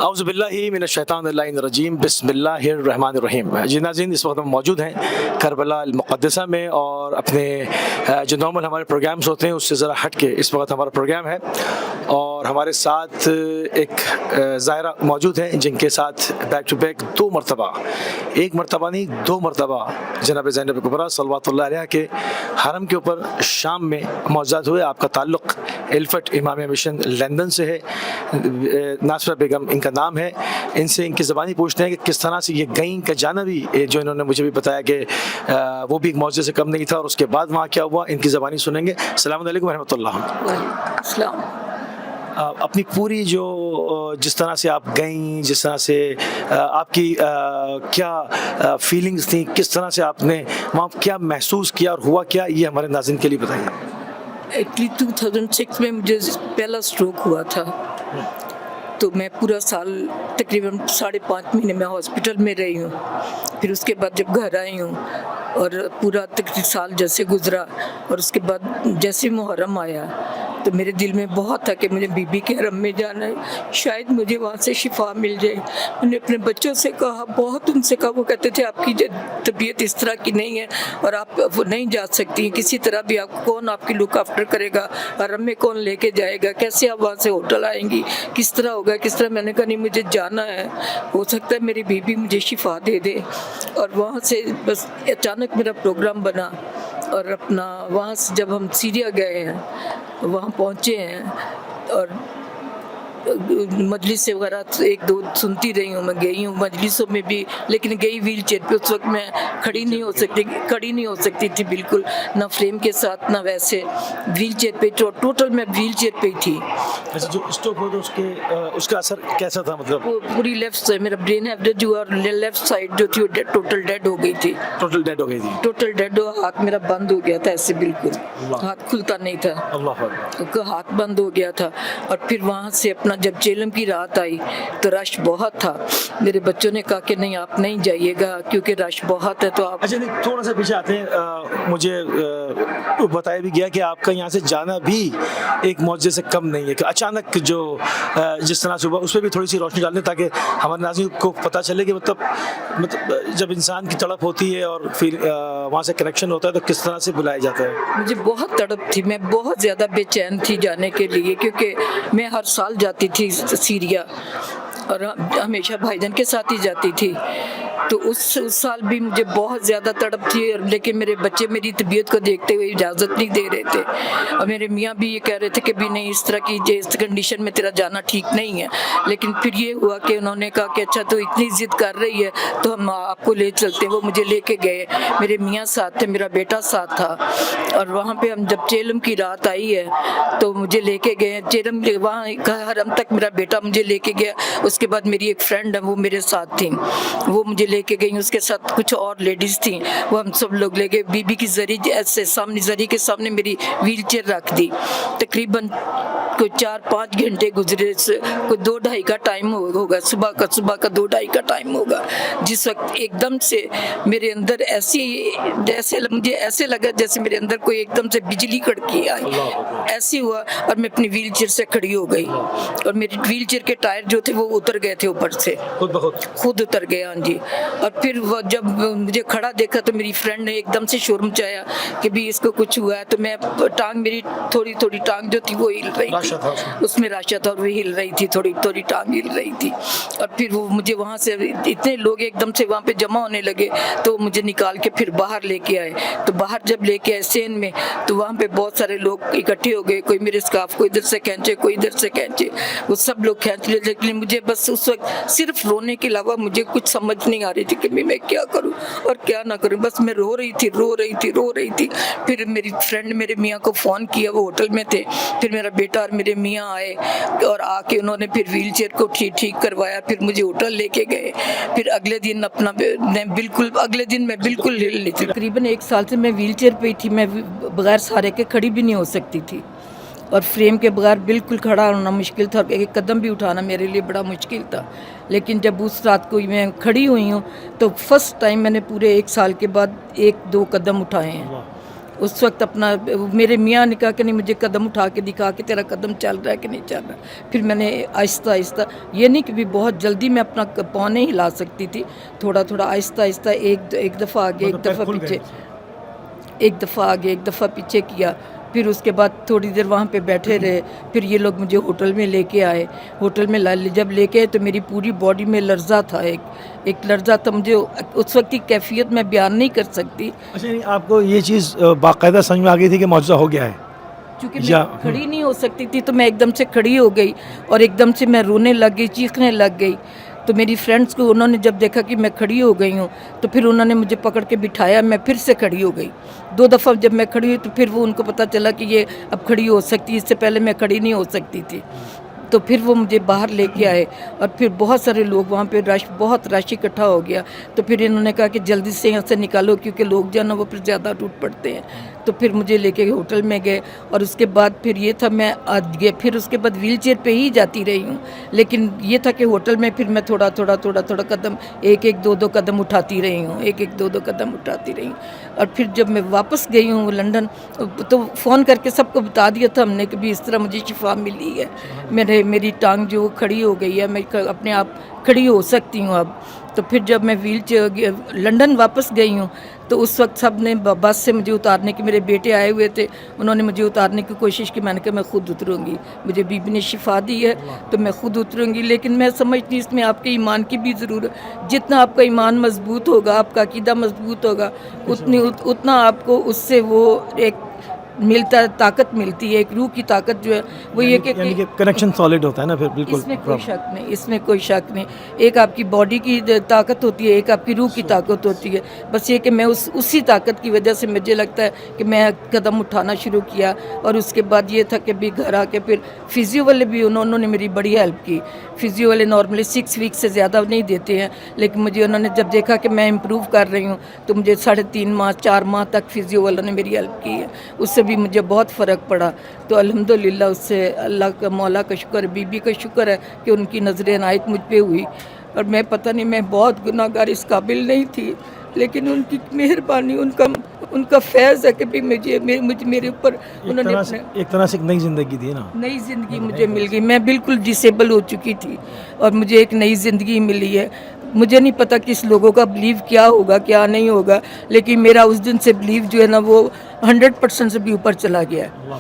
औज़ु बिल्लाहि मिनश्शैतानिर्रजीम बिस्मिल्लाहिर्रहमानिर्रहीम। जी नाज़रीन, इस वक्त हम मौजूद हैं करबला मुक़द्दसा में और अपने जो नॉर्मल हमारे प्रोग्राम्स होते हैं उससे ज़रा हट के इस वक्त हमारा प्रोग्राम है और हमारे साथ एक ज़ायरा मौजूद हैं जिनके साथ बैक टू बैक एक मरतबा नहीं दो मरतबा जनाब ज़ैनब कुबरा सल्लल्लाहु अलैहा के हरम के ऊपर शाम में मौजूद हुए। आपका ताल्लुक़ एल्फर्ट इमामिया मिशन लंदन से है। नासरा बेगम इनका नाम है। इनसे इनकी ज़बानी पूछते हैं कि किस तरह से ये गई का जाना भी, जो इन्होंने मुझे भी बताया कि वो भी एक मौजज़े से कम नहीं था और उसके बाद वहाँ क्या हुआ, इनकी ज़बानी सुनेंगे। अस्सलामु अलैकुम व रहमतुल्लाह। अपनी पूरी जो जिस तरह से आप गईं, जिस तरह से आपकी क्या फीलिंग्स थी, किस तरह से आपने वहाँ क्या महसूस किया और हुआ क्या, ये हमारे नाज़रीन के लिए बताइए। एक्चुअली 2006 में मुझे पहला स्ट्रोक हुआ था, तो मैं पूरा साल तकरीबन 5.5 महीने में हॉस्पिटल में रही हूँ। फिर उसके बाद जब घर आई हूँ और पूरा तकरीबन साल जैसे गुजरा और उसके बाद जैसे मुहर्रम आया तो मेरे दिल में बहुत था कि मुझे बीबी के हरम में जाना है, शायद मुझे वहाँ से शिफा मिल जाए। मैंने अपने बच्चों से कहा, बहुत उनसे कहा, वो कहते थे आपकी तबीयत इस तरह की नहीं है और आप वो नहीं जा सकती हैं किसी तरह भी। आप कौन आपकी लुक आफ्टर करेगा, हरम में कौन लेके जाएगा, कैसे आप वहाँ से होटल आएंगी, किस तरह होगा, किस तरह। मैंने कहा नहीं, मुझे जाना है, हो सकता है मेरी बीबी मुझे शिफा दे दे। और वहाँ से बस अचानक मेरा प्रोग्राम बना और अपना वहाँ से जब हम सीरिया गए हैं, वहाँ पहुँचे हैं और मजलिस वगैरह एक दो सुनती रही हूँ। मैं गई हूँ मजलिसों में भी, लेकिन गई व्हील चेयर पे। उस वक्त मैं खड़ी नहीं हो सकती थी बिल्कुल, ना फ्रेम के साथ ना वैसे। व्हील चेयर पे टोटल मैं व्हील चेयर पे ही थी। अच्छा, जो स्ट्रोक हुआ तो उसका असर कैसा था? मतलब वो पूरी लेफ्ट साइड मेरा ब्रेन हैमरेज हुआ और लेफ्ट साइड जो थी वो टोटल डेड हो गई थी। टोटल डेड हो गई। हाथ मेरा बंद हो गया था ऐसे, बिल्कुल हाथ खुलता नहीं था। हाथ बंद हो गया था। और फिर वहाँ से अपना जब जेलम की रात आई तो रश बहुत था। मेरे बच्चों ने कहा कि नहीं आप नहीं जाइएगा क्योंकि रश बहुत है, तो आप। अच्छा, नहीं थोड़ा सा पीछे आते हैं। मुझे बताया भी गया कि आपका यहाँ से जाना भी एक मौजज़े से कम नहीं है कि अचानक जो जिस तरह से हुआ उस पर भी थोड़ी सी रोशनी डाल दें ताकि हमारे नाज़रीन को पता चले कि मतलब जब इंसान की तड़प होती है और फिर वहाँ से कनेक्शन होता है तो किस तरह से बुलाया जाता है। मुझे बहुत तड़प थी, मैं बहुत ज़्यादा बेचैन थी जाने के लिए, क्योंकि मैं हर साल जाती थी सीरिया और हमेशा भाईजान के साथ ही जाती थी। तो उस साल भी मुझे बहुत ज़्यादा तड़प थी, लेकिन मेरे बच्चे मेरी तबीयत को देखते हुए इजाज़त नहीं दे रहे थे और मेरे मियाँ भी ये कह रहे थे कि भी नहीं, इस तरह की इस कंडीशन में तेरा जाना ठीक नहीं है। लेकिन फिर ये हुआ कि उन्होंने कहा कि अच्छा तो इतनी ज़िद कर रही है तो हम आपको ले चलते हैं। वो मुझे लेके गए, मेरे मियाँ साथ थे, मेरा बेटा साथ था। और वहाँ पर हम जब चेलम की रात आई है तो मुझे लेके गए चेलम, वहाँ हरम तक मेरा बेटा मुझे लेके गया। उसके बाद मेरी एक फ्रेंड है वो मेरे साथ थी, वो मुझे लेके गई, उसके साथ कुछ और लेडीज थी, वो हम सब लोग ले गए। बीबी की जरी ऐसे सामने, जरी के सामने मेरी व्हील चेयर रख दी। तकरीबन कोई 4-5 घंटे गुजरे, कोई 2-2:30 का टाइम होगा, सुबह का 2-2:30 का टाइम होगा, जिस वक्त एकदम से मेरे अंदर मुझे ऐसे लगा जैसे मेरे अंदर कोई एकदम से बिजली कड़की आई, ऐसे हुआ और मैं अपनी व्हील चेयर से खड़ी हो गई और मेरी व्हील चेयर के टायर जो थे वो उतर गए थे ऊपर से, खुद उतर गए। हाँ जी। और फिर जब मुझे खड़ा देखा तो मेरी फ्रेंड ने एकदम से शोर मचाया कि भी इसको कुछ हुआ है। तो मैं टांग, मेरी थोड़ी टांग जो थी वो हिल रही थी, उसमें राशा था और वो हिल रही थी, थोड़ी टांग हिल रही थी। और फिर वो मुझे वहाँ से इतने लोग एकदम से वहाँ पे जमा होने लगे तो मुझे निकाल के फिर बाहर लेके आए। तो बाहर जब लेके आए सेन में तो वहाँ पे बहुत सारे लोग इकट्ठे हो गए, कोई मेरे स्कार्फ को इधर से खींचे, कोई इधर से खींचे, वो सब लोग खींच ले। लेकिन मुझे बस उस वक्त सिर्फ रोने के अलावा मुझे कुछ समझ नहीं आ रही थी कि मैं क्या करूं और क्या ना करूं। बस मैं रो रही थी। फिर मेरी फ्रेंड मेरे मियाँ को फ़ोन किया, वो होटल में थे। फिर मेरा बेटा और मेरे मियाँ आए और आके उन्होंने फिर व्हील चेयर को ठीक करवाया, फिर मुझे होटल लेके गए। फिर अगले दिन मैं बिल्कुल हिल नहीं थी। तकरीबन 1 साल से मैं व्हील चेयर पे ही थी, मैं बगैर सहारे के खड़ी भी नहीं हो सकती थी और फ्रेम के बगैर बिल्कुल खड़ा होना मुश्किल था, एक कदम भी उठाना मेरे लिए बड़ा मुश्किल था। लेकिन जब उस रात को मैं खड़ी हुई हूँ तो फर्स्ट टाइम मैंने पूरे 1 साल के बाद 1-2 कदम उठाए हैं उस वक्त अपना मेरे मियाँ ने कहा कि नहीं मुझे कदम उठा के दिखा कि तेरा कदम चल रहा है कि नहीं चल रहा। फिर मैंने आहिस्ता आहिस्ता, ये नहीं कि भी बहुत जल्दी मैं अपना पाँव नहीं हिला सकती थी, थोड़ा थोड़ा आहिस्ता आहिस्ता एक दफ़ा आगे एक दफ़ा पीछे, एक दफ़ा आगे एक दफ़ा पीछे किया। फिर उसके बाद थोड़ी देर वहाँ पे बैठे रहे। फिर ये लोग मुझे होटल में लेके आए। होटल में जब लेके आए तो मेरी पूरी बॉडी में लर्जा था, एक लर्जा था। मुझे उस वक्त की कैफियत मैं बयान नहीं कर सकती। अच्छा, नहीं आपको ये चीज़ बाकायदा समझ में आ गई थी कि मौजूदा हो गया है? क्योंकि मैं खड़ी नहीं हो सकती थी, तो मैं एकदम से खड़ी हो गई और एकदम से मैं रोने लग गई, चीखने लग गई। तो मेरी फ्रेंड्स को उन्होंने जब देखा कि मैं खड़ी हो गई हूँ तो फिर उन्होंने मुझे पकड़ के बिठाया, मैं फिर से खड़ी हो गई। 2 दफ़ा जब मैं खड़ी हुई तो फिर वो उनको पता चला कि ये अब खड़ी हो सकती है, इससे पहले मैं खड़ी नहीं हो सकती थी। तो फिर वो मुझे बाहर लेके आए और फिर बहुत सारे लोग वहाँ पे बहुत रश इकट्ठा हो गया। तो फिर इन्होंने कहा कि जल्दी से यहाँ से निकालो, क्योंकि लोग जो है ना वो फिर ज़्यादा टूट पड़ते हैं। तो फिर मुझे लेके होटल में गए और उसके बाद फिर ये था मैं आज गए, फिर उसके बाद व्हील चेयर पर ही जाती रही हूँ। लेकिन ये था कि होटल में फिर मैं थोड़ा कदम, एक 2 कदम उठाती रही हूँ, एक 2 कदम उठाती रही हूँ। और फिर जब मैं वापस गई हूँ लंदन तो फ़ोन करके सबको बता दिया था हमने कि भी इस तरह मुझे शिफा मिली है, मेरी टांग जो खड़ी हो गई है, मैं अपने आप खड़ी हो सकती हूँ अब। तो फिर जब मैं व्हील चेयर लंदन वापस गई हूँ तो उस वक्त सब ने बस से मुझे उतारने की, मेरे बेटे आए हुए थे, उन्होंने मुझे उतारने की कोशिश की। मैंने कहा मैं खुद उतरूँगी, मुझे बीबी ने शिफा दी है तो मैं खुद उतरूँगी। लेकिन मैं समझती हूँ इसमें आपके ईमान की भी ज़रूरत, जितना आपका ईमान मजबूत होगा, आपका अकीदा मजबूत होगा, उतना आपको उससे वो एक मिलता है, ताकत मिलती है, एक रूह की ताकत जो है वो ये कि कनेक्शन सॉलिड होता है ना फिर। बिल्कुल, इसमें कोई शक नहीं, इसमें कोई शक नहीं। एक आपकी बॉडी की ताकत होती है, एक आपकी रूह की ताकत होती है। बस ये कि मैं उसी ताकत की वजह से मुझे लगता है कि मैं कदम उठाना शुरू किया। और उसके बाद ये था कि भी घर आके फिर फिजियो वाले भी उन्होंने मेरी बड़ी हेल्प की। फिजियो वाले नॉर्मली 6 वीक से ज़्यादा नहीं देते हैं, लेकिन मुझे उन्होंने जब देखा कि मैं इम्प्रूव कर रही हूँ तो मुझे 3.5 माह 4 माह तक फिजियो वालों ने मेरी हेल्प की है, उससे भी मुझे बहुत फ़र्क पड़ा। तो अल्हम्दुलिल्लाह उससे अल्लाह का, मौला का शुक्र, बीबी का शुक्र है कि उनकी नज़र इनायत मुझ पे हुई। और मैं पता नहीं, मैं बहुत गुनाहगार, इस काबिल नहीं थी, लेकिन उनकी मेहरबानी, उनका फैज़ है कि भी मेरे ऊपर उन्होंने एक तरह से एक नई ज़िंदगी दी ना, नई ज़िंदगी मुझे मिल गई। मैं बिल्कुल डिसेबल हो चुकी थी और मुझे एक नई ज़िंदगी मिली है। मुझे नहीं पता कि इस लोगों का बिलीव क्या होगा क्या नहीं होगा, लेकिन मेरा उस दिन से बिलीव जो है ना वो 100% से भी ऊपर चला गया है।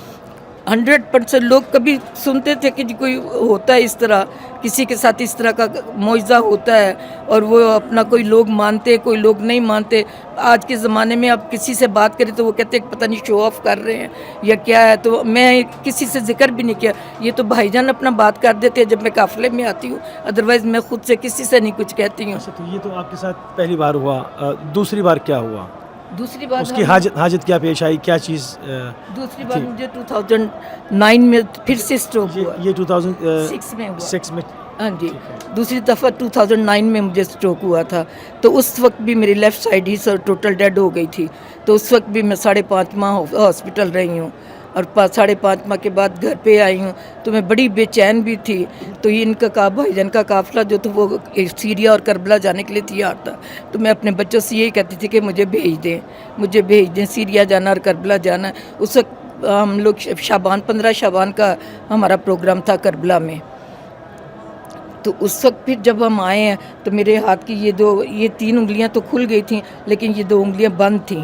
100% लोग कभी सुनते थे कि कोई होता है इस तरह, किसी के साथ इस तरह का मौजज़ा होता है और वो अपना, कोई लोग मानते, कोई लोग नहीं मानते। आज के ज़माने में आप किसी से बात करें तो वो कहते हैं पता नहीं शो ऑफ कर रहे हैं या क्या है। तो मैं किसी से जिक्र भी नहीं किया, ये तो भाईजान अपना बात कर देते हैं जब मैं काफ़िले में आती हूँ, अदरवाइज़ मैं खुद से किसी से नहीं कुछ कहती हूँ। तो ये तो आपके साथ पहली बार हुआ। दूसरी बार क्या हुआ? दूसरी बार उसकी हाजत क्या पेश आई, क्या चीज़? दूसरी बार मुझे 2009 में फिर से स्ट्रोक हुआ। ये 2006 में हुआ। 6 में। हाँ जी, दूसरी दफ़ा 2009 में मुझे स्ट्रोक हुआ था। तो उस वक्त भी मेरी लेफ़्ट साइड ही टोटल डेड हो गई थी। तो उस वक्त भी मैं 5.5 माह हॉस्पिटल रही हूँ और 5.5 माह के बाद घर पे आई हूँ। तो मैं बड़ी बेचैन भी थी। तो ये इनका भाईजान का काफ़िला जो था वो सीरिया और करबला जाने के लिए तैयार था। तो मैं अपने बच्चों से यही कहती थी कि मुझे भेज दें, सीरिया जाना और करबला जाना। उस वक्त हम लोग 15 शाबान का हमारा प्रोग्राम था करबला में। तो उस वक्त फिर जब हम आए हैं तो मेरे हाथ की ये 3 उंगलियां तो खुल गई थी, लेकिन ये 2 उंगलियां बंद थी।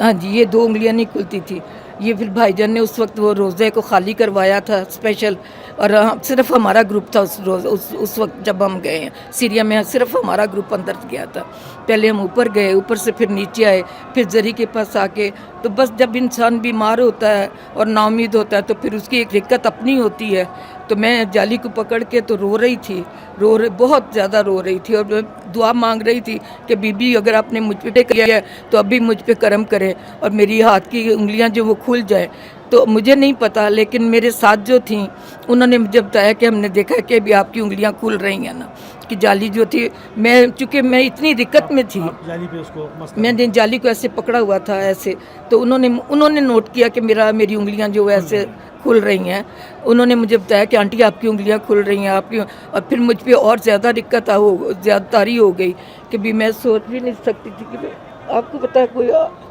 हाँ जी, ये 2 उंगलियां नहीं खुलती थी। ये फिर भाईजान ने उस वक्त वो रोज़े को खाली करवाया था स्पेशल, और सिर्फ हमारा ग्रुप था उस वक्त जब हम गए हैं सीरिया में, सिर्फ हमारा ग्रुप अंदर गया था। पहले हम ऊपर गए, ऊपर से फिर नीचे आए, फिर जरी के पास आके। तो बस जब इंसान बीमार होता है और नाउमीद होता है तो फिर उसकी एक दिक्कत अपनी होती है। तो मैं जाली को पकड़ के तो रो रही थी, बहुत ज़्यादा रो रही थी और दुआ मांग रही थी कि बीबी अगर आपने मुझ पे किया है तो अभी मुझ पे करम करे और मेरी हाथ की उंगलियां जो वो खुल जाए। तो मुझे नहीं पता, लेकिन मेरे साथ जो थी उन्होंने मुझे बताया कि हमने देखा कि अभी आपकी उंगलियां खुल रही हैं ना, कि जाली जो थी, चूँकि मैं इतनी दिक्कत में थी, जाली पे उसको मैंने जाली को ऐसे पकड़ा हुआ था ऐसे। तो उन्होंने नोट किया कि मेरी उंगलियां जो ऐसे खुल रही हैं। उन्होंने मुझे बताया कि आंटी आपकी उंगलियां खुल रही हैं आपकी। और फिर मुझ पे और ज़्यादा दिक्कत ज़्यादा तारी हो गई कि भी मैं सोच भी नहीं सकती थी कि آپ کو پتہ ہے کوئی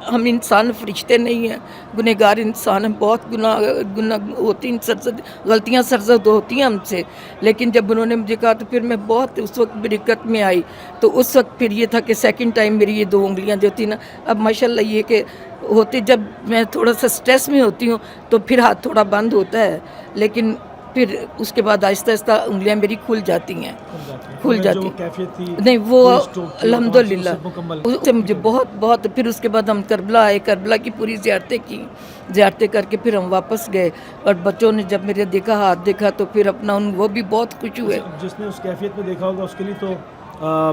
ہم انسان فرشتے نہیں ہیں, گنہگار انسان ہیں, بہت گناہ ہوتی ہیں, غلطیاں سرزد ہوتی ہیں ہم سے. لیکن جب انہوں نے مجھے کہا تو پھر میں بہت اس وقت برکت میں آئی. تو اس وقت پھر یہ تھا کہ سیکنڈ ٹائم میری یہ 2 انگلیاں جو تھی نا, اب ماشاءاللہ یہ کہ ہوتے جب میں تھوڑا سا سٹریس میں ہوتی ہوں تو پھر ہاتھ تھوڑا بند ہوتا ہے, لیکن پھر اس کے بعد آہستہ آہستہ انگلیاں میری کھل جاتی ہیں, کھل جاتی ہیں. نہیں وہ الحمدللہ اس سے مجھے بہت پھر اس کے بعد ہم کربلا آئے, کربلا کی پوری زیارتیں کر کے پھر ہم واپس گئے. اور بچوں نے جب میرے دیکھا, ہاتھ دیکھا, تو پھر اپنا وہ بھی بہت خوش ہوئے. جس نے اس کیفیت میں دیکھا ہوگا اس کے لیے تو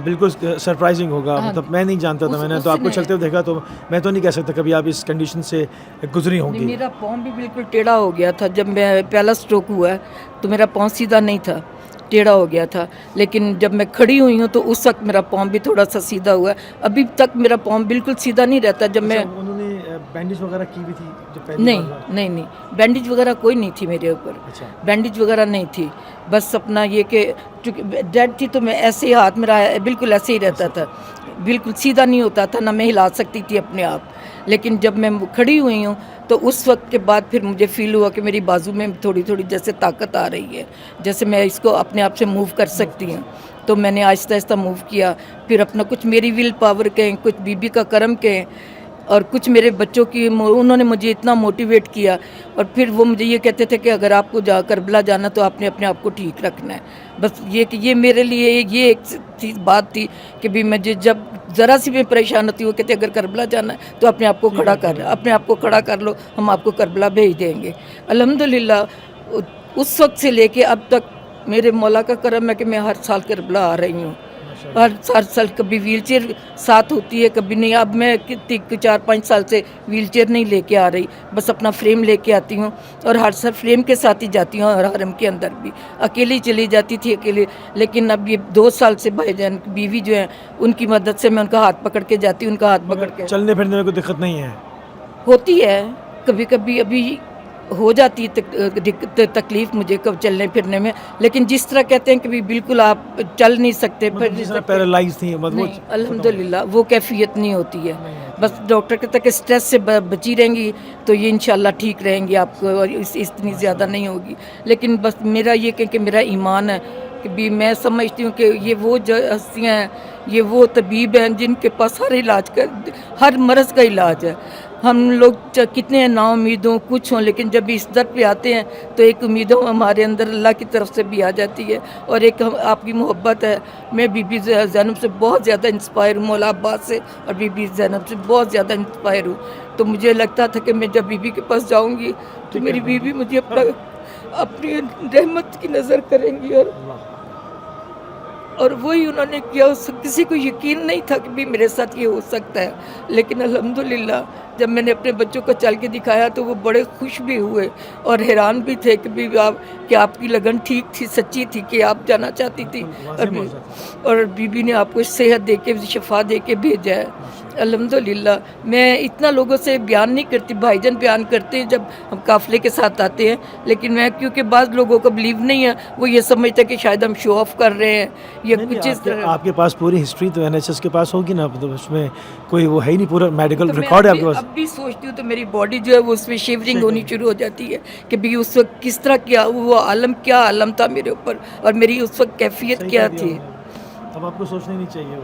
بالکل سرپرائزنگ ہوگا. مطلب میں نہیں جانتا تھا, میں نے تو آپ کو چلتے ہوئے دیکھا, تو میں تو نہیں کہہ سکتا کبھی آپ اس کنڈیشن سے گزری ہوں گی. میرا پاؤں بھی بالکل ٹیڑھا ہو گیا تھا جب میں پہلا سٹروک ہوا ہے, تو میرا پاؤں سیدھا نہیں تھا, ٹیڑھا ہو گیا تھا. لیکن جب میں کھڑی ہوئی ہوں تو اس وقت میرا پاؤں بھی تھوڑا سا سیدھا ہوا ہے. ابھی تک میرا پاؤں بالکل سیدھا نہیں رہتا. جب میں انہوں نے بینڈیج وغیرہ کی بھی تھی؟ نہیں بینڈیج وغیرہ کوئی نہیں تھی میرے اوپر. بینڈیج وغیرہ نہیں تھی, بس اپنا یہ کہ چونکہ ڈیڈ تھی تو میں ایسے ہی ہاتھ میرا بالکل ایسے ہی رہتا تھا, بالکل سیدھا نہیں ہوتا تھا, نہ میں ہلا سکتی تھی اپنے آپ. لیکن جب میں کھڑی ہوئی ہوں تو اس وقت کے بعد پھر مجھے فیل ہوا کہ میری بازو میں تھوڑی جیسے طاقت آ رہی ہے, جیسے میں اس کو اپنے آپ سے موو کر سکتی ہوں. تو میں نے آہستہ آہستہ موو کیا. پھر اپنا کچھ میری ول پاور کہیں, کچھ بی بی کا کرم کہیں, اور کچھ میرے بچوں کی, انہوں نے مجھے اتنا موٹیویٹ کیا. اور پھر وہ مجھے یہ کہتے تھے کہ اگر آپ کو کربلا جانا تو آپ نے اپنے آپ کو ٹھیک رکھنا ہے. بس یہ کہ یہ میرے لیے یہ ایک بات تھی کہ بھی مجھے جب ذرا سی بھی پریشان ہوتی, وہ کہتے اگر کربلا جانا ہے تو اپنے آپ کو کھڑا کر لو, ہم آپ کو کربلا بھیج دیں گے. الحمدللہ اس وقت سے لے کے اب تک میرے مولا کا کرم ہے کہ میں ہر سال کربلا آ رہی ہوں. ہر سال کبھی ویل چیئر ساتھ ہوتی ہے, کبھی نہیں. اب میں 4-5 سال سے ویل چیئر نہیں لے کے آ رہی, بس اپنا فریم لے کے آتی ہوں, اور ہر سال فریم کے ساتھ ہی جاتی ہوں. اور حرم کے اندر بھی اکیلی چلی جاتی تھی, اکیلے. لیکن اب یہ 2 سال سے بھائی جان بیوی جو ہیں ان کی مدد سے میں ان کا ہاتھ پکڑ کے جاتی ہوں. ان کا ہاتھ پکڑ کے چلنے پھرنے میں کوئی دقت نہیں ہے؟ ہوتی ہے کبھی کبھی, ابھی ہو جاتی ہے تکلیف مجھے چلنے پھرنے میں. لیکن جس طرح کہتے ہیں کہ بالکل آپ چل نہیں سکتے, پیرالائز تھی, الحمدللہ وہ کیفیت نہیں ہوتی ہے. بس ڈاکٹر کہتا ہے کہ سٹریس سے بچی رہیں گی تو یہ انشاءاللہ ٹھیک رہیں گی آپ کو, اور اتنی زیادہ نہیں ہوگی. لیکن بس میرا یہ کہ میرا ایمان ہے کہ بھی میں سمجھتی ہوں کہ یہ وہ جو ہستیاں ہیں, یہ وہ طبیب ہیں جن کے پاس ہر مرض کا علاج ہے. ہم لوگ کتنے نا امید ہوں, کچھ ہوں, لیکن جب اس در پہ آتے ہیں تو ایک امید ہمارے اندر اللہ کی طرف سے بھی آ جاتی ہے, اور ایک آپ کی محبت ہے. میں بی بی زینب سے بہت زیادہ انسپائر ہوں, مولا عباس سے اور بی بی زینب سے بہت زیادہ انسپائر ہوں. تو مجھے لگتا تھا کہ میں جب بی بی کے پاس جاؤں گی تو میری بی بی مجھے اپنی رحمت کی نظر کریں گی, اور وہی انہوں نے کیا. کسی کو یقین نہیں تھا کہ بھی میرے ساتھ یہ ہو سکتا ہے, لیکن الحمدللہ جب میں نے اپنے بچوں کو چل کے دکھایا تو وہ بڑے خوش بھی ہوئے اور حیران بھی تھے کہ بھی آپ کی لگن ٹھیک تھی, سچی تھی کہ آپ جانا چاہتی تھی, اور بی بی نے آپ کو صحت دے کے شفا دے کے بھیجا ہے. الحمدللہ میں اتنا لوگوں سے بیان نہیں کرتی, بھائی جان بیان کرتے ہیں جب ہم قافلے کے ساتھ آتے ہیں. لیکن میں کیونکہ بعض لوگوں کو بلیو نہیں ہے, وہ یہ سمجھتے کہ شاید ہم شو آف کر رہے ہیں یا کچھ اس طرح. آپ کے پاس پوری ہسٹری تو NHS کے پاس ہوگی نا, مطلب اس میں کوئی وہ ہے ہی نہیں, پورا میڈیکل ریکارڈ ہے آپ کے پاس. اب بھی سوچتی ہوں تو میری باڈی جو ہے وہ اس میں شیورنگ ہونی شروع ہو جاتی ہے کہ بھی اس وقت کس طرح کیا وہ کیا عالم تھا میرے اوپر, اور میری اس وقت کیفیت کیا تھی. اب آپ کو سوچنا نہیں چاہیے,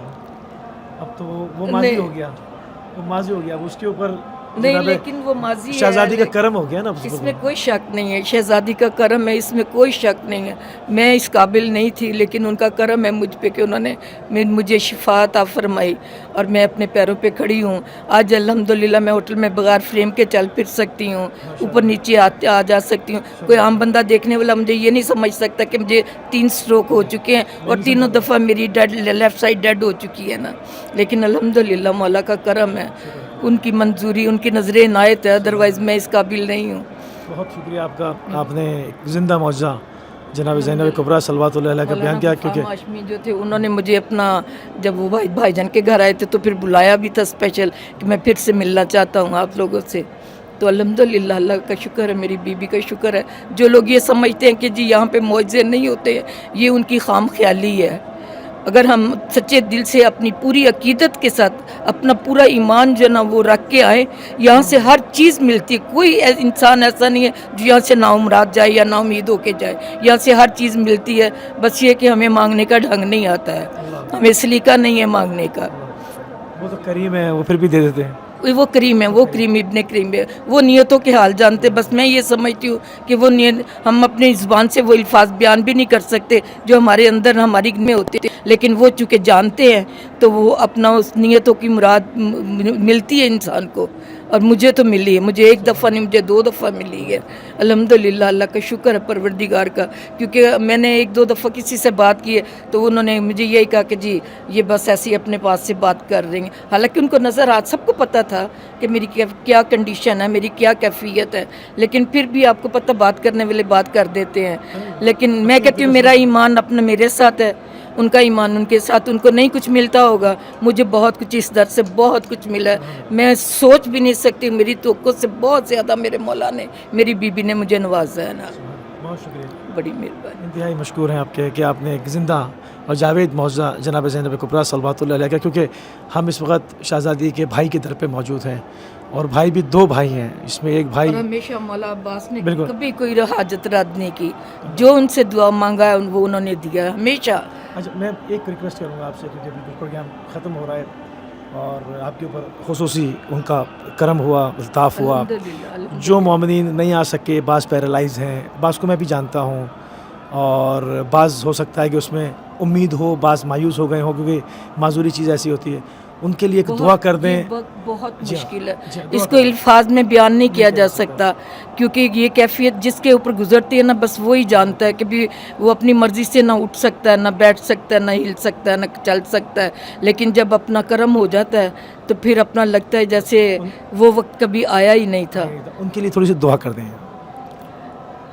اب تو وہ ماضی ہو گیا, اب اس کے اوپر نہیں, لیکن وہ ماضی ہے. شہزادی کا کرم ہو گیا نا, اس میں کوئی شک نہیں ہے, شہزادی کا کرم ہے, اس میں کوئی شک نہیں ہے. میں اس قابل نہیں تھی, لیکن ان کا کرم ہے مجھ پہ کہ انہوں نے مجھے شفا عطا فرمائی, اور میں اپنے پیروں پہ کھڑی ہوں. آج الحمدللہ میں ہوٹل میں بغیر فریم کے چل پھر سکتی ہوں, اوپر نیچے آ جا سکتی ہوں. کوئی عام بندہ دیکھنے والا مجھے یہ نہیں سمجھ سکتا کہ مجھے 3 سٹروک ہو چکے ہیں اور 3 دفعہ میری لیفٹ سائڈ ڈیڈ ہو چکی ہے نا. لیکن الحمدللہ مولا کا کرم ہے, ان کی منظوری, ان کی نظر عنایت ہے, ادروائز میں اس قابل نہیں ہوں. بہت شکریہ آپ کا, آپ نے زندہ معجزہ جناب زینب کبریٰ صلوات اللہ علیہ کا بیان کیا. کیونکہ ہاشمی جو تھے انہوں نے مجھے اپنا, جب وہ بھائی جان کے گھر آئے تھے تو پھر بلایا بھی تھا اسپیشل کہ میں پھر سے ملنا چاہتا ہوں آپ لوگوں سے. تو الحمدللہ اللہ کا شکر ہے, میری بیوی کا شکر ہے. جو لوگ یہ سمجھتے ہیں کہ جی یہاں پہ معجزے نہیں ہوتے, یہ ان کی خام خیالی ہے. اگر ہم سچے دل سے اپنی پوری عقیدت کے ساتھ अपना पूरा ईमान जो है ना वो रख के आए। यहाँ से हर चीज़ मिलती है, कोई इंसान ऐसा नहीं है जो यहाँ से नाउमराद जाए या नाउमीद होके जाए। यहाँ से हर चीज़ मिलती है, बस ये कि हमें मांगने का ढंग नहीं आता है, हमें सलीका नहीं है मांगने का। वो तो करीम है, वो फिर भी दे देते हैं। वो करीम है, वो करीम इब्ने करीम है, वो नियतों के हाल जानते। बस मैं ये समझती हूँ कि वो नियत, हम अपनी ज़ुबान से वो अल्फाज बयान भी नहीं कर सकते जो हमारे अंदर हमारी में होते थे, लेकिन वो चूँकि जानते हैं तो वो अपना उस नियतों की मुराद मिलती है इंसान को। और मुझे तो मिली है, मुझे एक दफ़ा नहीं, मुझे 2 दफ़ा मिली है। अल्हम्दुलिल्लाह, अल्लाह का शुक्र है परवरदिगार का, क्योंकि मैंने 1-2 दफ़ा किसी से बात की है तो उन्होंने मुझे यही कहा कि जी ये बस ऐसे ही अपने पास से बात कर रही हैं। हालांकि उनको नज़र आज सबको पता था कि मेरी क्या कंडीशन है, मेरी क्या कैफियत है, लेकिन फिर भी आपको पता बात करने वाले बात कर देते हैं। लेकिन मैं कहती हूँ मेरा ईमान अपना मेरे साथ है, उनका ईमान उनके साथ, उनको नहीं कुछ मिलता होगा, मुझे बहुत कुछ इस दर से बहुत कुछ मिला है। मैं सोच भी नहीं सकती, मेरी तवक्को से बहुत ज़्यादा मेरे मौला ने, मेरी बीबी ने मुझे नवाजा है ना। बहुत शुक्रिया, बड़ी मेहरबानी। इंतहाई मशकूर हैं आपके कि आपने एक ज़िंदा और जावेद मौज़ा जनाब ज़ैनब कुबरा सलवातुल्लाह अलैहा, क्योंकि हम इस वक्त शहज़ादी के भाई की दर पे मौजूद हैं और भाई भी 2 भाई हैं, इसमें एक भाई और हमेशा मौला अब्बास ने बिल्कुल। कभी कोई हाजत रद्द नहीं की, जो उनसे दुआ मांगा है वो उन्होंने दिया है हमेशा। अच्छा, मैं एक रिक्वेस्ट करूँगा आपसे, क्योंकि बिल्कुल प्रोग्राम ख़त्म हो रहा है और आपके ऊपर खुसूसी उनका करम हुआ, इल्ताफ़ हुआ। अल्हम्दुलिल्लाह, जो मोमिनीन नहीं आ सके, बाज़ पैरालाइज़ हैं, बाज़ को मैं भी जानता हूँ, और बाज़ हो सकता है कि उसमें उम्मीद हो, बाज़ मायूस हो गए हों, क्योंकि माजूरी चीज़ ऐसी होती है। उनके लिए एक दुआ कर दें। बहुत जी हाँ, मुश्किल जी है, हाँ, दुआ इसको कर दें। अल्फाज में बयान नहीं किया जा सकता, क्योंकि ये कैफियत जिसके ऊपर गुजरती है ना, बस वही जानता है कि भी वो अपनी मर्ज़ी से ना उठ सकता है, ना बैठ सकता है, ना हिल सकता है, ना चल सकता है। लेकिन जब अपना करम हो जाता है तो फिर अपना लगता है जैसे वो वक्त कभी आया ही नहीं था। उनके लिए थोड़ी सी दुआ कर दें।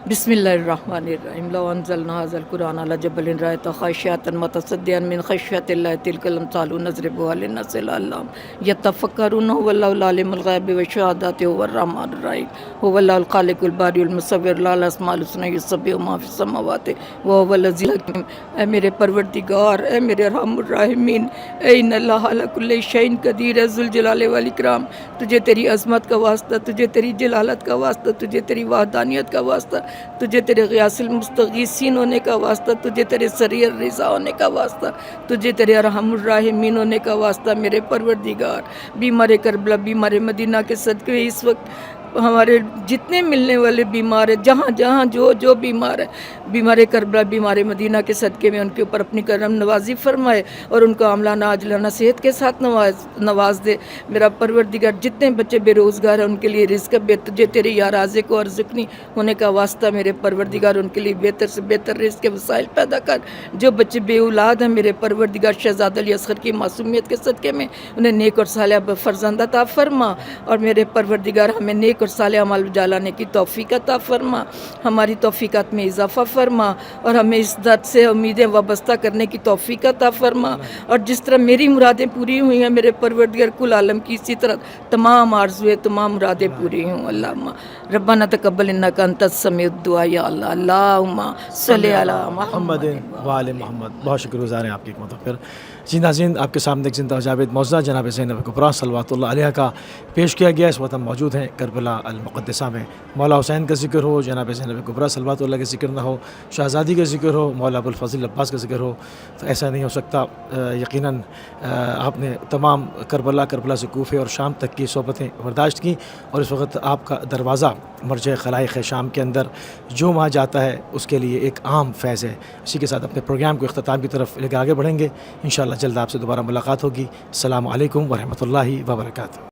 बिस्मिल्लाहिर्रहमानिर्रहीम। लौ अंज़लना हाज़ल कुरान अला जबलिन रअयतहु ख़ाशिअतन मुतसद्दिअन मिन ख़श्यतिल्लाहि तिलकल अम्सालु नज़रिबुहा लिन्नासि लअल्लहुम यतफ़क्करून हुवल्लाहुल आलिमुल ग़ैबि वश्शहादति हुवर रहमानुर रहीम हुवल्लाहुल ख़ालिक़ुल बारिउल मुसव्विर लहुल अस्माउल हुस्ना युसब्बिहु मा फ़िस समावाति व हुवल अज़ीज़ुल हकीम। ऐ मेरे परवरदिगार, ऐ मेरे रहमुर राहिमीन, ऐ इन्नल्लाह अला कुल्लि शैइन क़दीर, ऐ ज़ुल जलाल वल इकराम, तुझे तेरी अज़मत का वास्ता, तुझे तेरी जलालत का वास्ता, तुझे तेरी वहदानियत का वास्ता, तुझे तेरे ग़ियासुल मुस्तग़ीसीन होने का वास्ता, तुझे तेरे सरीर रिज़ा होने का वास्ता, तुझे तेरे अरहमुर राहिमीन होने का वास्ता। मेरे परवरदिगार, बीमार करबला, बीमार मदीना के सदक़े इस वक्त हमारे जितने मिलने वाले बीमार हैं, जहाँ जहाँ जो बीमार है, बीमार करबला, बीमार मदीना के सदक़े में उनके ऊपर अपनी करम नवाजी फरमाए और उनको आमलाना आजलाना सेहत के साथ नवाज दे। मेरा परवरदिगार, जितने बच्चे बेरोज़गार हैं उनके लिए रिज़्क़ तुझे तेरे या राज़िक़ को अर्ज़ुक़नी होने का वास्ता, मेरे परवरदिगार उनके लिए बेहतर से बेहतर रिज़्क़ के वसाइल पैदा कर। जो बच्चे बेऔलाद हैं मेरे परवरदिगार, शहज़ादा अली असग़र की मासूमियत के सदक़े में उन्हें नेक और सालिह फ़र्ज़ंद अता फ़रमा, और मेरे परवरदिगार हमें नेक और सालिह अमल जालाने की तौफ़ीक़ अता फ़रमा, हमारी तौफ़ीक़ात में इज़ाफ़ा फ़रमा और हमें इस दर्द से उम्मीदें वाबस्ता करने की तौफ़ीक़ अता फ़रमा। और जिस तरह मेरी मुरादें पूरी हुई हैं मेरे परवरदिगार कुल आलम की, इसी तरह तमाम आरज़ुएँ, तमाम मुरादें पूरी हों। अल्लाहुम्मा रब्बना तक़ब्बल इन्नका अंतस समीउद दुआ, या अल्लाह, अल्लाहुम्मा सल्लि अला मुहम्मदिन व आले मोहम्मद। बहुत शुक्रगुज़ार हैं आपकी एक मरतबा फिर। जी नाज़रीन, आपके सामने एक ज़िंदा जावेद मौज़ा जनाब ज़ैनब कुबरा सलवातुल्लाह अलैहा का पेश किया गया। इस वक्त हम मौजूद हैं करबला अल मुक़द्दसा में। मौला हुसैन का ज़िक्र हो, जनाब ज़ैनब कुबरा सलवातुल्लाह का ज़िक्र ना हो, शहज़ादी का ज़िक्र हो, मौला अबुल फ़ज़ल अब्बास का ज़िक्र हो, तो ऐसा नहीं हो सकता। यकीनन आपने तमाम करबला से कूफ़े और शाम तक की सोबतें बर्दाश्त की, और इस वक्त आपका दरवाज़ा मरज खलाइक़ शाम के अंदर जो वहाँ जाता है उसके लिए एक आम फैज़ है। इसी के साथ अपने प्रोग्राम को इख्तिताम की तरफ लेकर आगे बढ़ेंगे। इंशाअल्लाह जल्द आपसे दोबारा मुलाकात होगी। अस्सलामु अलैकुम व रहमतुल्लाहि व बरकातुहू।